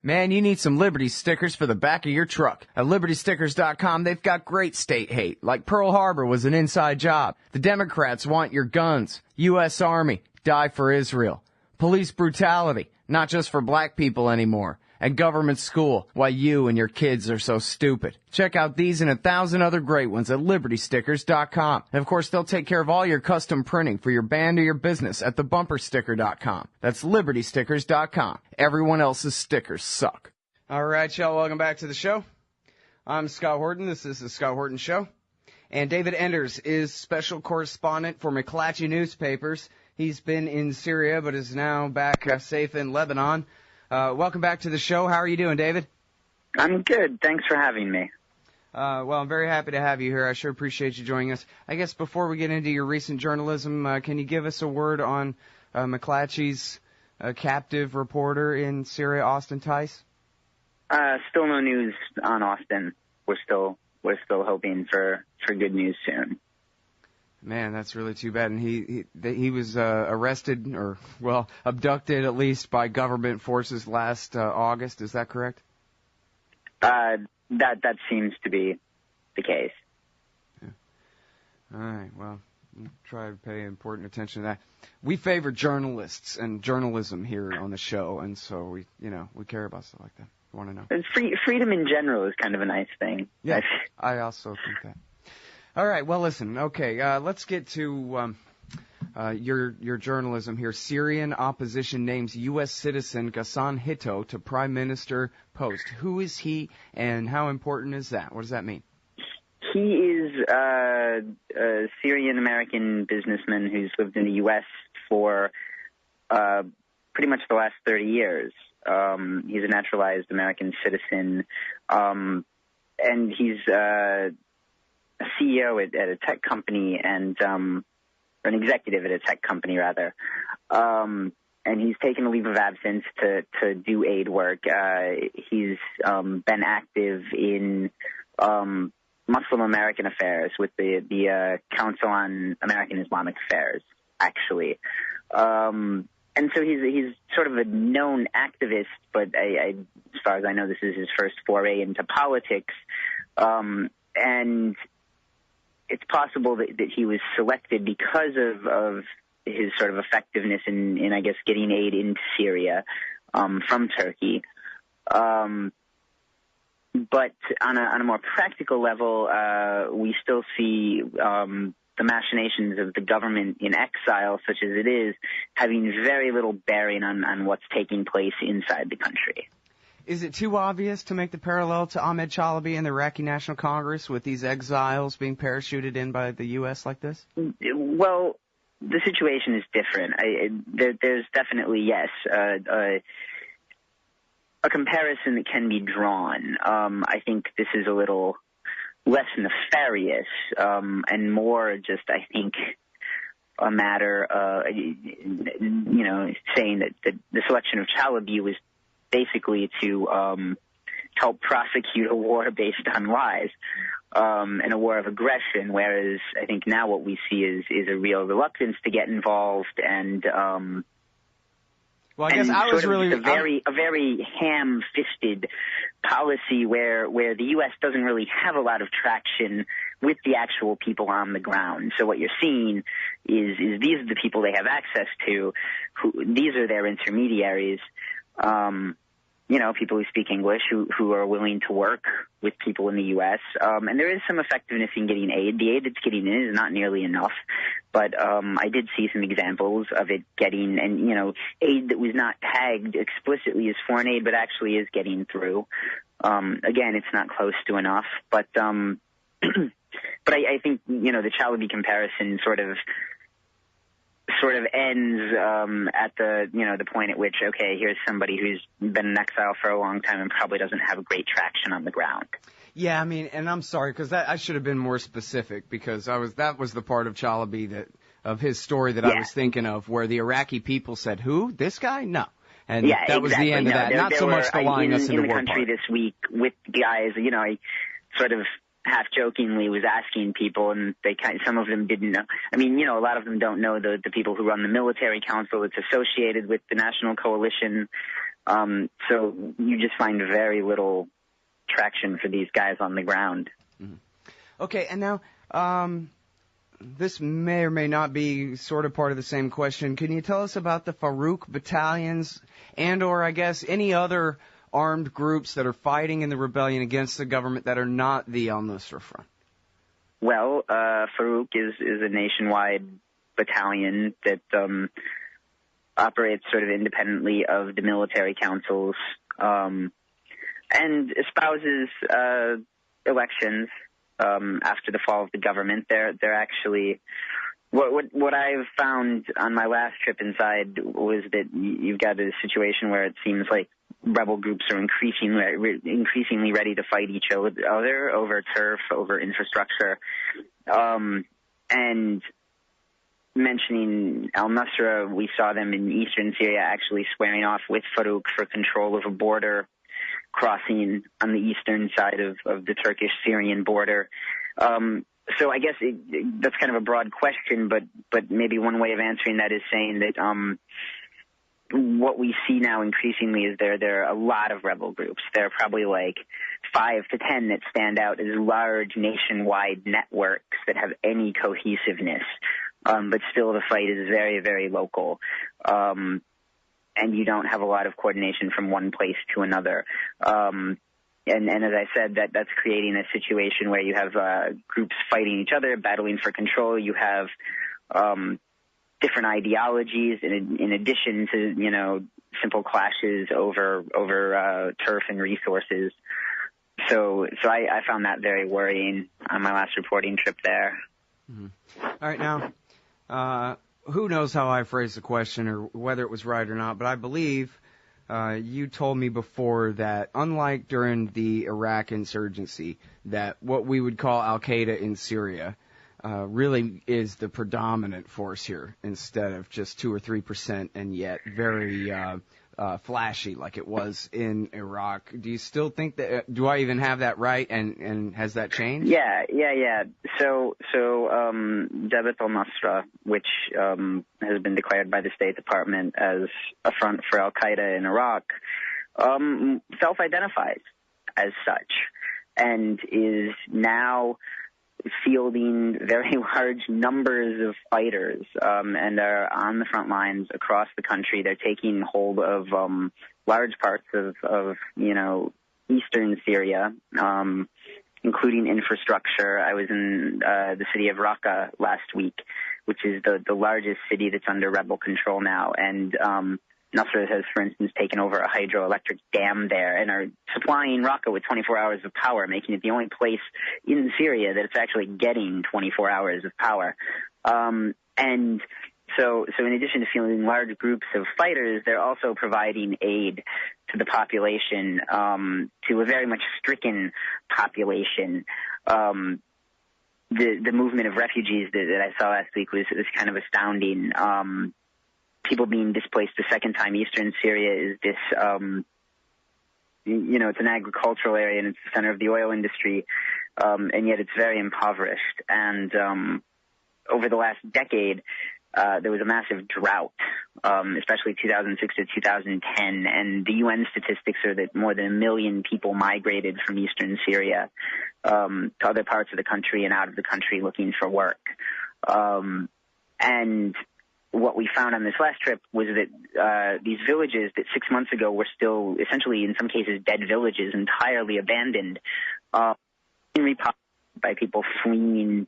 Man, you need some Liberty stickers for the back of your truck. At LibertyStickers.com, they've got great state hate, like Pearl Harbor was an inside job. The Democrats want your guns. U.S. Army, die for Israel. Police brutality, not just for black people anymore. And government school, why you and your kids are so stupid. Check out these and 1,000 other great ones at LibertyStickers.com. And of course, they'll take care of all your custom printing for your band or your business at TheBumperSticker.com. That's LibertyStickers.com. Everyone else's stickers suck. All right, y'all, welcome back to the show. I'm Scott Horton. This is the Scott Horton Show. And David Enders is special correspondent for McClatchy Newspapers. He's been in Syria but is now back safe in Lebanon. Welcome back to the show. How are you doing, David? I'm good. Thanks for having me. Well, I'm very happy to have you here. I sure appreciate you joining us. I guess before we get into your recent journalism, can you give us a word on McClatchy's captive reporter in Syria, Austin Tice? Still no news on Austin. We're still hoping for good news soon. Man, that's really too bad. And he was arrested or, well, abducted at least by government forces last August. Is that correct? That seems to be the case. Yeah. All right. Well, we'll try to pay important attention to that. We favor journalists and journalism here on the show, and so we care about stuff like that. We want to know. And freedom in general is kind of a nice thing. Yeah, I also think that. All right, well, listen, okay, let's get to your journalism here. Syrian opposition names U.S. citizen Ghassan Hitto to prime minister post. Who is he, and how important is that? What does that mean? He is a Syrian-American businessman who's lived in the U.S. for pretty much the last 30 years. He's a naturalized American citizen, and he's a CEO at a tech company and or an executive at a tech company, rather. And he's taken a leave of absence to do aid work. He's been active in Muslim American affairs with the Council on American Islamic Affairs, actually. And so he's sort of a known activist, but as far as I know, this is his first foray into politics. And it's possible that he was selected because of his sort of effectiveness in I guess, getting aid into Syria from Turkey. But on a more practical level, we still see the machinations of the government in exile, such as it is, having very little bearing on what's taking place inside the country. Is it too obvious to make the parallel to Ahmed Chalabi and the Iraqi National Congress with these exiles being parachuted in by the U.S. like this? Well, the situation is different. There's definitely, yes, a comparison that can be drawn. I think this is a little less nefarious and more just, I think, a matter, saying that the selection of Chalabi was basically to help prosecute a war based on lies and a war of aggression, whereas I think now what we see is a real reluctance to get involved and well, I guess I was really a very ham-fisted policy where the U.S. doesn't really have a lot of traction with the actual people on the ground. So what you're seeing is these are the people they have access to. These are their intermediaries. People who speak English, who are willing to work with people in the U.S. And there is some effectiveness in getting aid. The aid that's getting in is not nearly enough, but I did see some examples of it getting, and aid that was not tagged explicitly as foreign aid, but actually is getting through. Again, it's not close to enough, but but I think the Chalabi comparison sort of ends at the point at which, okay, here's somebody who's been in exile for a long time and probably doesn't have great traction on the ground. Yeah, I mean, and I'm sorry because I should have been more specific because that was the part of Chalabi of his story that I was thinking of, where the Iraqi people said, "Who? This guy? No." And that was the end of that. Not so much the lying us into war part. In the country this week with guys, I sort of half-jokingly was asking people, and some of them didn't know. I mean, a lot of them don't know the people who run the military council that's associated with the National Coalition. So you just find very little traction for these guys on the ground. Mm-hmm. Okay, and now this may or may not be sort of part of the same question. Can you tell us about the Farouk battalions and or, I guess, any other armed groups that are fighting in the rebellion against the government that are not the al-Nusra Front? Well, Farouk is a nationwide battalion that operates sort of independently of the military councils and espouses elections after the fall of the government. They're actually what I've found on my last trip inside was that you've got a situation where it seems like rebel groups are increasingly ready to fight each other over turf, over infrastructure, and mentioning al-Nusra, we saw them in eastern Syria actually squaring off with Farouk for control of a border crossing on the eastern side of the Turkish-Syrian border. So I guess that's kind of a broad question, but maybe one way of answering that is saying that what we see now increasingly is there are a lot of rebel groups. There are probably like 5 to 10 that stand out as large nationwide networks that have any cohesiveness. But still the fight is very, very local. And you don't have a lot of coordination from one place to another. And as I said, that's creating a situation where you have groups fighting each other, battling for control. You have different ideologies in addition to, simple clashes over turf and resources. So I found that very worrying on my last reporting trip there. Mm-hmm. All right, now, who knows how I phrased the question or whether it was right or not, but I believe you told me before that unlike during the Iraq insurgency, that what we would call al-Qaeda in Syria really is the predominant force here instead of just 2 or 3% and yet very flashy like it was in Iraq. Do you still think that, do I even have that right, and has that changed? Yeah. So Jabhat al-Nusra, which has been declared by the State Department as a front for al-Qaeda in Iraq, self-identifies as such and is now fielding very large numbers of fighters and are on the front lines across the country. They're taking hold of large parts of eastern Syria, including infrastructure. I was in the city of Raqqa last week, which is the largest city that's under rebel control now, and Nusra has, for instance, taken over a hydroelectric dam there and are supplying Raqqa with 24 hours of power, making it the only place in Syria that it's actually getting 24 hours of power. And so in addition to fielding large groups of fighters, they're also providing aid to the population, to a very much stricken population. The movement of refugees that I saw last week was kind of astounding. People being displaced the second time. Eastern Syria is this, it's an agricultural area and it's the center of the oil industry, and yet it's very impoverished. And over the last decade, there was a massive drought, especially 2006 to 2010, and the UN statistics are that more than 1 million people migrated from eastern Syria to other parts of the country and out of the country looking for work. And what we found on this last trip was that these villages that 6 months ago were still essentially, in some cases, dead villages, entirely abandoned, repopulated by people fleeing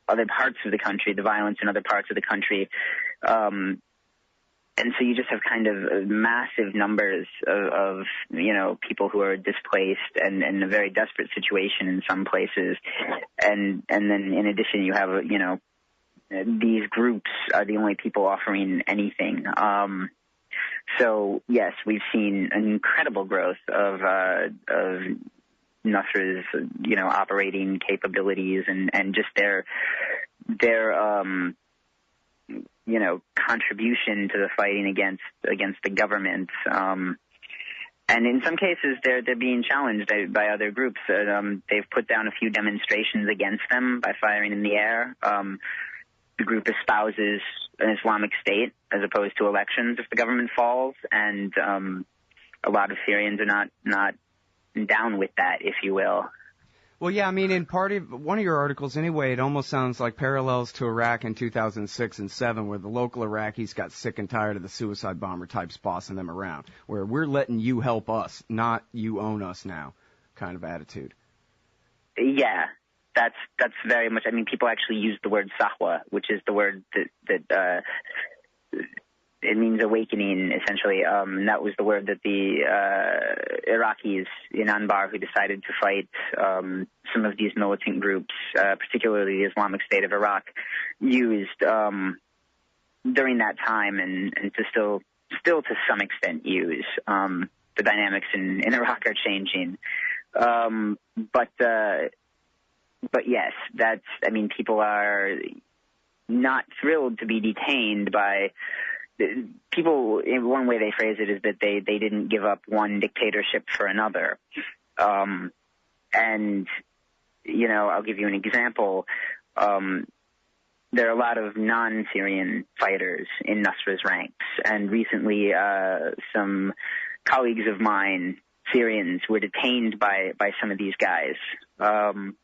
other parts of the country, the violence in other parts of the country. And so you just have kind of massive numbers of people who are displaced and in a very desperate situation in some places. And then in addition, you have, these groups are the only people offering anything. So yes, we've seen an incredible growth of Nusra's, operating capabilities and just their contribution to the fighting against the government. And in some cases, they're being challenged by other groups. They've put down a few demonstrations against them by firing in the air. The group espouses an Islamic State as opposed to elections if the government falls, and a lot of Syrians are not down with that, if you will. Well, yeah, I mean, in one of your articles anyway, it almost sounds like parallels to Iraq in 2006 and 7, where the local Iraqis got sick and tired of the suicide bomber types bossing them around, where we're letting you help us, not you own us now kind of attitude. Yeah, that's very much, I mean, people actually use the word sahwa, which is the word that it means awakening, essentially. And that was the word that the Iraqis in Anbar, who decided to fight some of these militant groups, particularly the Islamic State of Iraq, used during that time, and to still to some extent use. The dynamics in Iraq are changing. But yes, I mean, people are not thrilled to be detained by people. In one way they phrase it is that they didn't give up one dictatorship for another. And, you know, I'll give you an example. There are a lot of non-Syrian fighters in Nusra's ranks, and recently some colleagues of mine, Syrians, were detained by some of these guys, and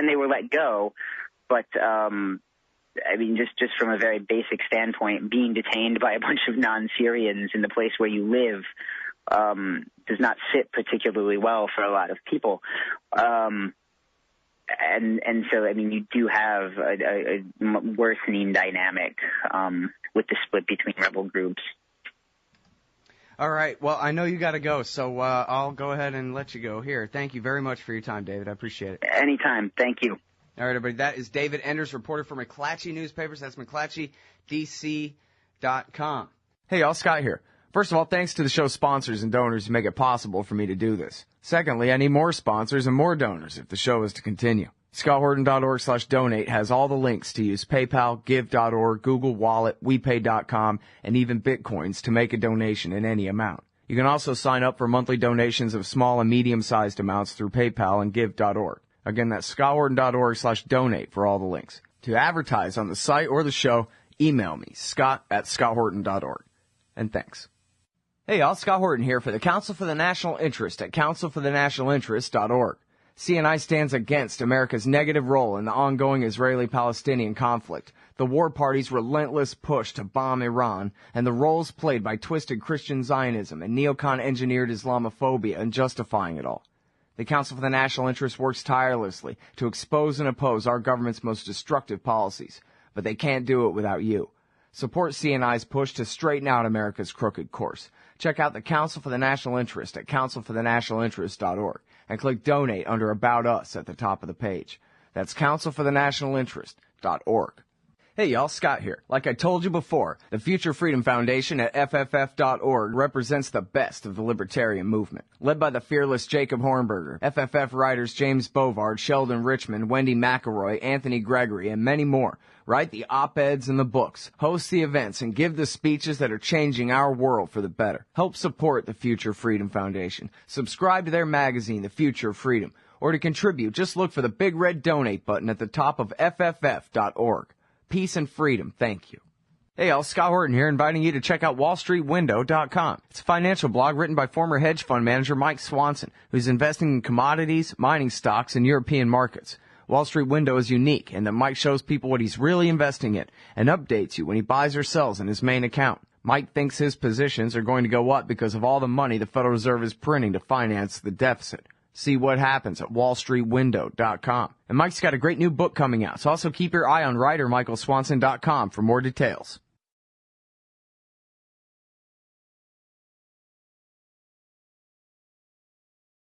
they were let go. But I mean, just from a very basic standpoint, being detained by a bunch of non-Syrians in the place where you live does not sit particularly well for a lot of people. And so, I mean, you do have a worsening dynamic with the split between rebel groups. All right. Well, I know you got to go, so I'll go ahead and let you go here. Thank you very much for your time, David. I appreciate it. Anytime. Thank you. All right, everybody. That is David Enders, reporter for McClatchy Newspapers. That's McClatchyDC.com. Hey, y'all, Scott here. First of all, thanks to the show's sponsors and donors who make it possible for me to do this. Secondly, I need more sponsors and more donors if the show is to continue. ScottHorton.org/donate has all the links to use PayPal, Give.org, Google Wallet, WePay.com, and even Bitcoins to make a donation in any amount. You can also sign up for monthly donations of small and medium-sized amounts through PayPal and Give.org. Again, that's ScottHorton.org/donate for all the links. To advertise on the site or the show, email me, Scott@ScottHorton.org. And thanks. Hey, y'all, Scott Horton here for the Council for the National Interest at councilforthenationalinterest.org. CNI stands against America's negative role in the ongoing Israeli-Palestinian conflict, the war party's relentless push to bomb Iran, and the roles played by twisted Christian Zionism and neocon-engineered Islamophobia in justifying it all. The Council for the National Interest works tirelessly to expose and oppose our government's most destructive policies, but they can't do it without you. Support CNI's push to straighten out America's crooked course. Check out the Council for the National Interest at councilforthenationalinterest.org and click Donate under About Us at the top of the page. That's councilforthenationalinterest.org. Hey y'all, Scott here. Like I told you before, the Future Freedom Foundation at FFF.org represents the best of the libertarian movement. Led by the fearless Jacob Hornberger, FFF writers James Bovard, Sheldon Richmond, Wendy McElroy, Anthony Gregory, and many more write the op-eds and the books, host the events, and give the speeches that are changing our world for the better. Help support the Future Freedom Foundation. Subscribe to their magazine, The Future of Freedom. Or to contribute, just look for the big red donate button at the top of FFF.org. Peace and freedom. Thank you. Hey, y'all, Scott Horton here, inviting you to check out WallStreetWindow.com. It's a financial blog written by former hedge fund manager Mike Swanson, who's investing in commodities, mining stocks, and European markets. Wall Street Window is unique in that Mike shows people what he's really investing in and updates you when he buys or sells in his main account. Mike thinks his positions are going to go up because of all the money the Federal Reserve is printing to finance the deficit. See what happens at WallStreetWindow.com. And Mike's got a great new book coming out, so also keep your eye on writer MichaelSwanson.com for more details.